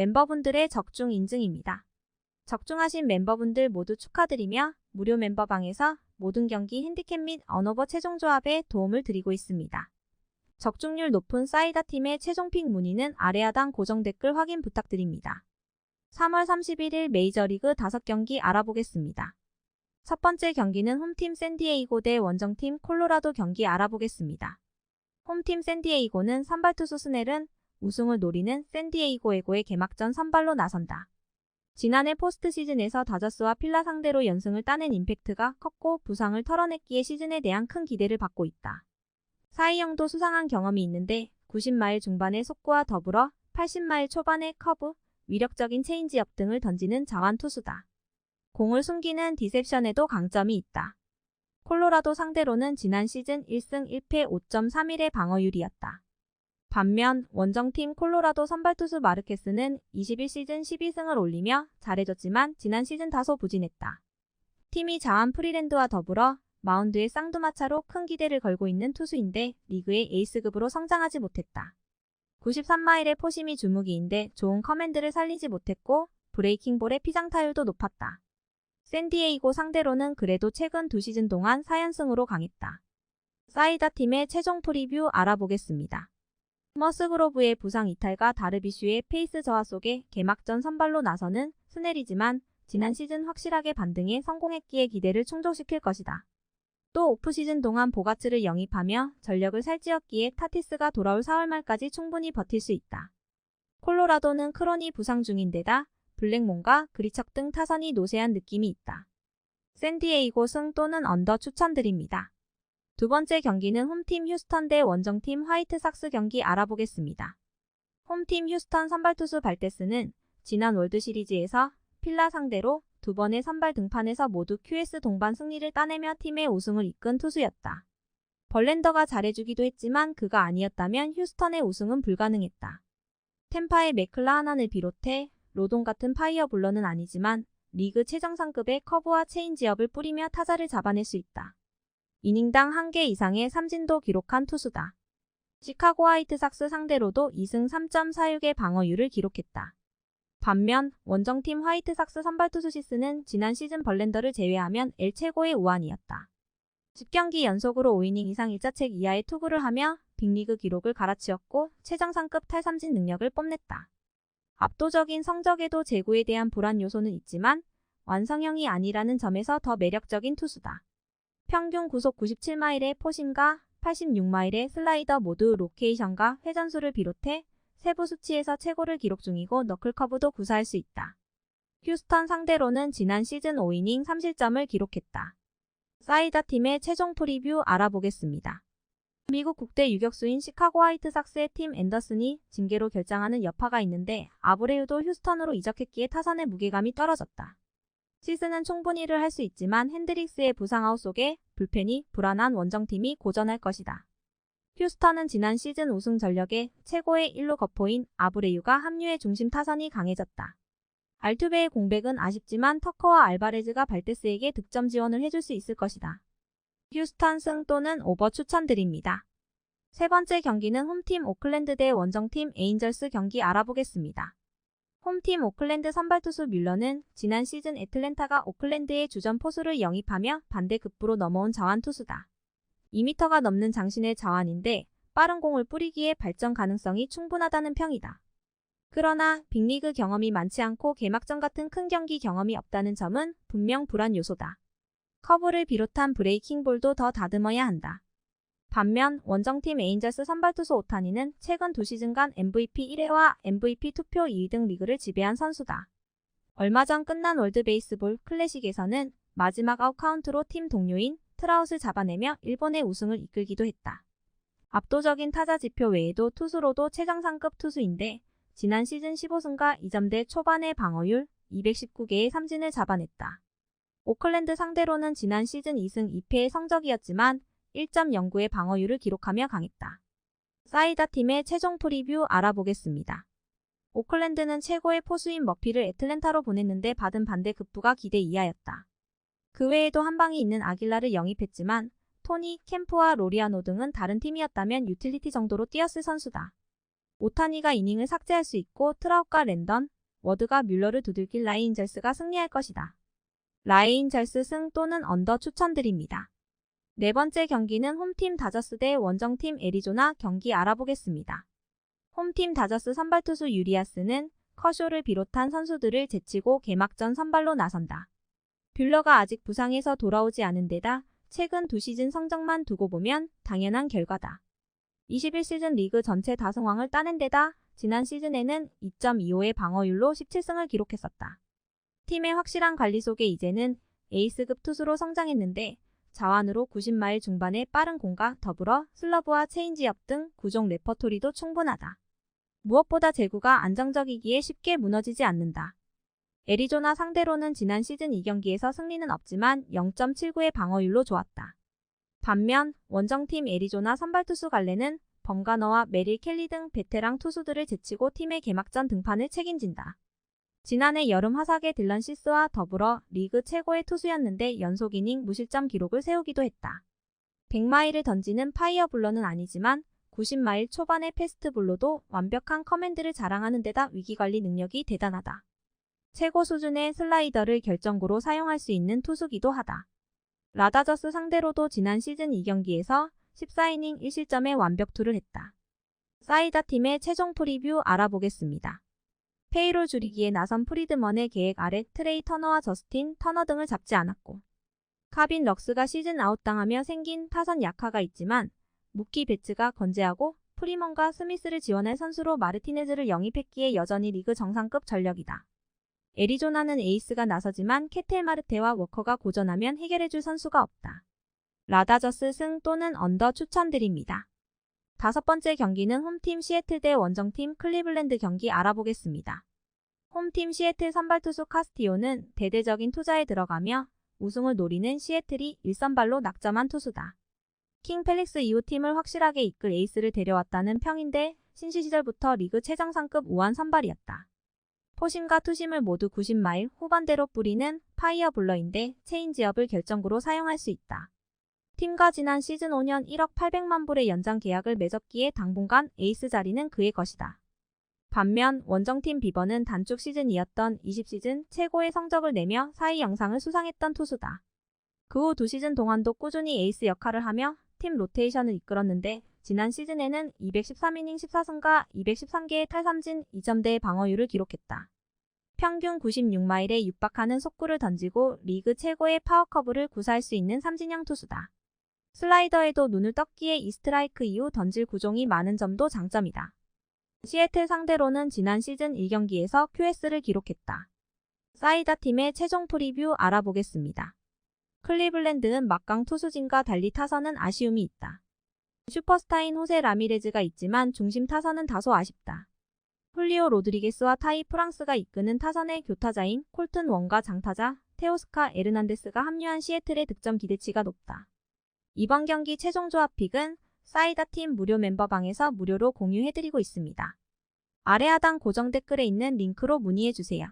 멤버분들의 적중 인증입니다. 적중하신 멤버분들 모두 축하드리며 무료 멤버방에서 모든 경기 핸디캡 및 언오버 최종 조합에 도움을 드리고 있습니다. 적중률 높은 사이다 팀의 최종픽 문의는 아래 하단 고정 댓글 확인 부탁드립니다. 3월 31일 메이저리그 5경기 알아보겠습니다. 첫 번째 경기는 홈팀 샌디에이고 대 원정팀 콜로라도 경기 알아보겠습니다. 홈팀 샌디에이고는 선발 투수 스넬은 우승을 노리는 샌디에이고에고의 개막전 선발로 나선다. 지난해 포스트 시즌에서 다저스와 필라 상대로 연승을 따낸 임팩트가 컸고 부상을 털어냈기에 시즌에 대한 큰 기대를 받고 있다. 사이영도 수상한 경험이 있는데 90마일 중반의 속구와 더불어 80마일 초반의 커브, 위력적인 체인지업 등을 던지는 자완 투수다. 공을 숨기는 디셉션에도 강점이 있다. 콜로라도 상대로는 지난 시즌 1승 1패 5.31의 방어율이었다. 반면 원정팀 콜로라도 선발투수 마르케스는 21시즌 12승을 올리며 잘해줬지만 지난 시즌 다소 부진했다. 팀이 자완 프리랜드와 더불어 마운드의 쌍두마차로 큰 기대를 걸고 있는 투수인데 리그의 에이스급으로 성장하지 못했다. 93마일의 포심이 주무기인데 좋은 커맨드를 살리지 못했고 브레이킹볼의 피장타율도 높았다. 샌디에이고 상대로는 그래도 최근 2시즌 동안 4연승으로 강했다. 사이다 팀의 최종 프리뷰 알아보겠습니다. 머스그로브의 부상 이탈과 다르비슈의 페이스 저하 속에 개막전 선발로 나서는 스넬이지만 지난 시즌 확실하게 반등에 성공했기에 기대를 충족시킬 것이다. 또 오프시즌 동안 보가츠를 영입하며 전력을 살찌웠기에 타티스가 돌아올 4월 말까지 충분히 버틸 수 있다. 콜로라도는 크로니 부상 중인데다 블랙몬과 그리척 등 타선이 노쇠한 느낌이 있다. 샌디에이고 승 또는 언더 추천드립니다. 두 번째 경기는 홈팀 휴스턴 대 원정팀 화이트삭스 경기 알아보겠습니다. 홈팀 휴스턴 선발투수 발데스는 지난 월드시리즈에서 필라 상대로 2번의 선발 등판에서 모두 QS 동반 승리를 따내며 팀의 우승을 이끈 투수였다. 벌랜더가 잘해주기도 했지만 그가 아니었다면 휴스턴의 우승은 불가능했다. 템파의 맥클라하난을 비롯해 로돈 같은 파이어블러는 아니지만 리그 최정상급의 커브와 체인지업을 뿌리며 타자를 잡아낼 수 있다. 이닝당 1개 이상의 삼진도 기록한 투수다. 시카고 화이트삭스 상대로도 2승 3.46의 방어율을 기록했다. 반면 원정팀 화이트삭스 선발투수 시스는 지난 시즌 벌랜더를 제외하면 L 최고의 우완이었다. 10경기 연속으로 5이닝 이상 1자책 이하의 투구를 하며 빅리그 기록을 갈아치웠고 최정상급 탈삼진 능력을 뽐냈다. 압도적인 성적에도 제구에 대한 불안 요소는 있지만 완성형이 아니라는 점에서 더 매력적인 투수다. 평균 구속 97마일의 포심과 86마일의 슬라이더 모두 로케이션과 회전수를 비롯해 세부 수치에서 최고를 기록 중이고 너클 커브도 구사할 수 있다. 휴스턴 상대로는 지난 시즌 5이닝 3실점을 기록했다. 사이다 팀의 최종 프리뷰 알아보겠습니다. 미국 국대 유격수인 시카고 화이트삭스의 팀 앤더슨이 징계로 결장하는 여파가 있는데 아브레유도 휴스턴으로 이적했기에 타선의 무게감이 떨어졌다. 시스는 충분히 일을 할 수 있지만 핸드릭스의 부상 아웃 속에 불펜이 불안한 원정팀이 고전할 것이다. 휴스턴은 지난 시즌 우승 전력에 최고의 1루 거포인 아브레유가 합류해 중심 타선이 강해졌다. 알투베의 공백은 아쉽지만 터커와 알바레즈가 발데스에게 득점 지원을 해줄 수 있을 것이다. 휴스턴 승 또는 오버 추천드립니다. 세 번째 경기는 홈팀 오클랜드 대 원정팀 에인절스 경기 알아보겠습니다. 홈팀 오클랜드 선발투수 뮬러는 지난 시즌 애틀랜타가 오클랜드의 주전 포수를 영입하며 반대급부로 넘어온 자완투수다. 2m가 넘는 장신의 자완인데 빠른 공을 뿌리기에 발전 가능성이 충분하다는 평이다. 그러나 빅리그 경험이 많지 않고 개막전 같은 큰 경기 경험이 없다는 점은 분명 불안 요소다. 커브를 비롯한 브레이킹볼도 더 다듬어야 한다. 반면 원정팀 에인절스 선발투수 오타니는 최근 2시즌간 MVP 1회와 MVP 투표 2위 등 리그를 지배한 선수다. 얼마 전 끝난 월드베이스볼 클래식에서는 마지막 아웃카운트로 팀 동료인 트라웃을 잡아내며 일본의 우승을 이끌기도 했다. 압도적인 타자 지표 외에도 투수로도 최정상급 투수인데 지난 시즌 15승과 2점대 초반의 방어율, 219개의 삼진을 잡아냈다. 오클랜드 상대로는 지난 시즌 2승 2패의 성적이었지만 1.09의 방어율을 기록하며 강했다. 사이다 팀의 최종 프리뷰 알아보겠습니다. 오클랜드는 최고의 포수인 머피를 애틀랜타로 보냈는데 받은 반대 급부가 기대 이하였다. 그 외에도 한방이 있는 아길라를 영입했지만 토니, 캠프와 로리아노 등은 다른 팀이었다면 유틸리티 정도로 뛰었을 선수다. 오타니가 이닝을 삭제할 수 있고 트라웃과 랜던, 워드가 뮬러를 두들길 라이인절스가 승리할 것이다. 라이인절스 승 또는 언더 추천드립니다. 네 번째 경기는 홈팀 다저스 대 원정팀 애리조나 경기 알아보겠습니다. 홈팀 다저스 선발 투수 유리아스는 커쇼를 비롯한 선수들을 제치고 개막전 선발로 나선다. 뷰러가 아직 부상에서 돌아오지 않은 데다 최근 2시즌 성적만 두고 보면 당연한 결과다. 21시즌 리그 전체 다승왕을 따낸 데다 지난 시즌에는 2.25의 방어율로 17승을 기록했었다. 팀의 확실한 관리 속에 이제는 에이스급 투수로 성장했는데 자완으로 90마일 중반의 빠른 공과 더불어 슬러브와 체인지업 등 구종 레퍼토리도 충분하다. 무엇보다 제구가 안정적이기에 쉽게 무너지지 않는다. 애리조나 상대로는 지난 시즌 2경기에서 승리는 없지만 0.79의 방어율로 좋았다. 반면 원정팀 애리조나 선발 투수 갈레는 범가너와 메릴 켈리 등 베테랑 투수들을 제치고 팀의 개막전 등판을 책임진다. 지난해 여름 화삭의 딜런 시스와 더불어 리그 최고의 투수였는데 연속 이닝 무실점 기록을 세우기도 했다. 100마일을 던지는 파이어블러는 아니지만 90마일 초반의 패스트볼로도 완벽한 커맨드를 자랑하는 데다 위기관리 능력이 대단하다. 최고 수준의 슬라이더를 결정구로 사용할 수 있는 투수기도 하다. 라다저스 상대로도 지난 시즌 2경기에서 14이닝 1실점의 완벽투를 했다. 사이다 팀의 최종 프리뷰 알아보겠습니다. 페이롤 줄이기에 나선 프리드먼의 계획 아래 트레이 터너와 저스틴 터너 등을 잡지 않았고 카빈 럭스가 시즌 아웃당하며 생긴 타선 약화가 있지만 무키 베츠가 건재하고 프리먼과 스미스를 지원할 선수로 마르티네즈를 영입했기에 여전히 리그 정상급 전력이다. 애리조나는 에이스가 나서지만 케텔 마르테와 워커가 고전하면 해결해줄 선수가 없다. 라다저스 승 또는 언더 추천드립니다. 다섯 번째 경기는 홈팀 시애틀 대 원정팀 클리블랜드 경기 알아보겠습니다. 홈팀 시애틀 선발 투수 카스티오는 대대적인 투자에 들어가며 우승을 노리는 시애틀이 1선발로 낙점한 투수다. 킹 펠릭스 이후 팀을 확실하게 이끌 에이스를 데려왔다는 평인데 신시 시절부터 리그 최정상급 우완 선발이었다. 포심과 투심을 모두 90마일 후반대로 뿌리는 파이어블러인데 체인지업을 결정구로 사용할 수 있다. 팀과 지난 시즌 5년 1억 800만 불의 연장 계약을 맺었기에 당분간 에이스 자리는 그의 것이다. 반면 원정팀 비버는 단축 시즌이었던 20시즌 최고의 성적을 내며 4위 영상을 수상했던 투수다. 그 후 2시즌 동안도 꾸준히 에이스 역할을 하며 팀 로테이션을 이끌었는데 지난 시즌에는 213이닝 14승과 213개의 탈삼진 2점대의 방어율을 기록했다. 평균 96마일에 육박하는 속구를 던지고 리그 최고의 파워커브를 구사할 수 있는 삼진형 투수다. 슬라이더에도 눈을 떴기에 이스트라이크 이후 던질 구종이 많은 점도 장점이다. 시애틀 상대로는 지난 시즌 1경기에서 QS를 기록했다. 사이다 팀의 최종 프리뷰 알아보겠습니다. 클리블랜드는 막강 투수진과 달리 타선은 아쉬움이 있다. 슈퍼스타인 호세 라미레즈가 있지만 중심 타선은 다소 아쉽다. 훌리오 로드리게스와 타이 프랑스가 이끄는 타선의 교타자인 콜튼 원과 장타자 테오스카 에르난데스가 합류한 시애틀의 득점 기대치가 높다. 이번 경기 최종 조합 픽은 사이다 팀 무료 멤버방에서 무료로 공유해드리고 있습니다. 아래 하단 고정 댓글에 있는 링크로 문의해주세요.